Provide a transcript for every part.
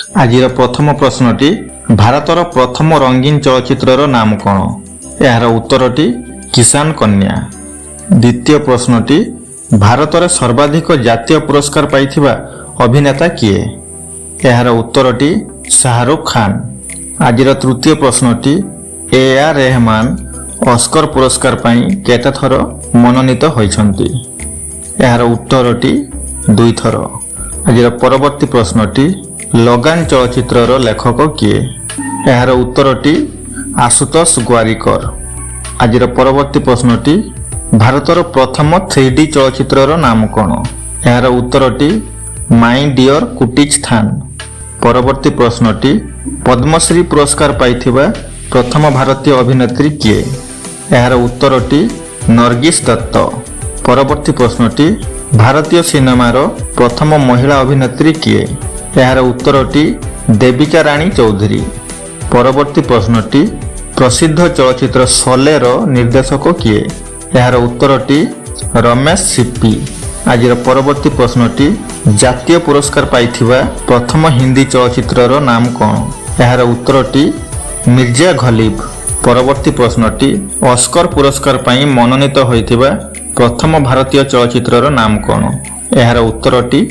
आजिर प्रथम प्रश्नटी भारतर प्रथम रंगीन चलचित्रर नाम कौन? यार उत्तरटी किसान कन्या। द्वितीय प्रश्नटी भारतर सर्वाधिक जातीय पुरस्कार पाइथिबा अभिनेता किए? यार उत्तरटी शाहरुख खान। आजिर तृतीय प्रश्नटी ए.आर. रहमान ऑस्कर पुरस्कार पाई केते थर मनोनीत होइछन्ति? यार उत्तरटी 2 थर। आजिर परवर्ती प्रश्नटी लगान चलचित्रर लेखक किए? यार उत्तरटी आशुतोष ग्वारिकर। आजिर परवर्ती प्रश्नटी भारतर प्रथम 3D चलचित्रर नाम कौन? यार उत्तरटी माई डियर कुटिजथान। परवर्ती प्रश्नटी पद्मश्री पुरस्कार पाइथिबा प्रथम भारतीय अभिनेत्री किए? यार उत्तरटी नरगिस दत्त। परवर्ती प्रश्नटी भारतीय सिनेमार प्रथम महिला अभिनेत्री किए? यार उत्तरटी देविका रानी चौधरी। परवर्ती प्रश्नटी प्रसिद्ध चलचित्र शोलेर निर्देशक किए? यार उत्तरटी रमेश सिप्पी। आजिर परवर्ती प्रश्नटी जातीय पुरस्कार पाइथिबा प्रथम हिंदी चलचित्रर नाम कौन? यार उत्तरटी मिर्जा गलीब। परवर्ती प्रश्नटी ऑस्कर पुरस्कार पाई मनोनीत होइथिबा प्रथम भारतीय चलचित्रर नाम कौन? यार उत्तरटी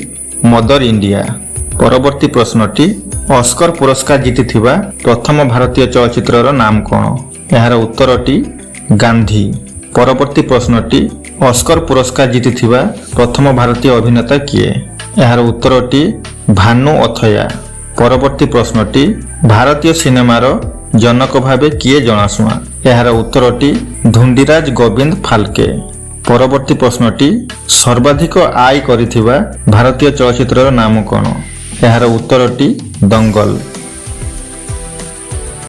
मदर इंडिया। परवर्ती प्रश्नटी ऑस्कर पुरस्कार जीतिथिबा प्रथम भारतीय चलचित्रर नाम कौन? यार उत्तरटी गांधी। परवर्ती प्रश्नटी ऑस्कर पुरस्कार जीतिथिबा प्रथम भारतीय अभिनेता किए? यार उत्तरटी भानु अथया। परवर्ती प्रश्नटी भारतीय सिनेमार जनक भावे किए जनाशुआ? यार उत्तरटी धुंडीराज गोविंद फाल्के। परवर्ती प्रश्नटी सर्वाधिक आय करिथिबा भारतीय चलचित्रर नाम कौन? यार उत्तरटी दंगल।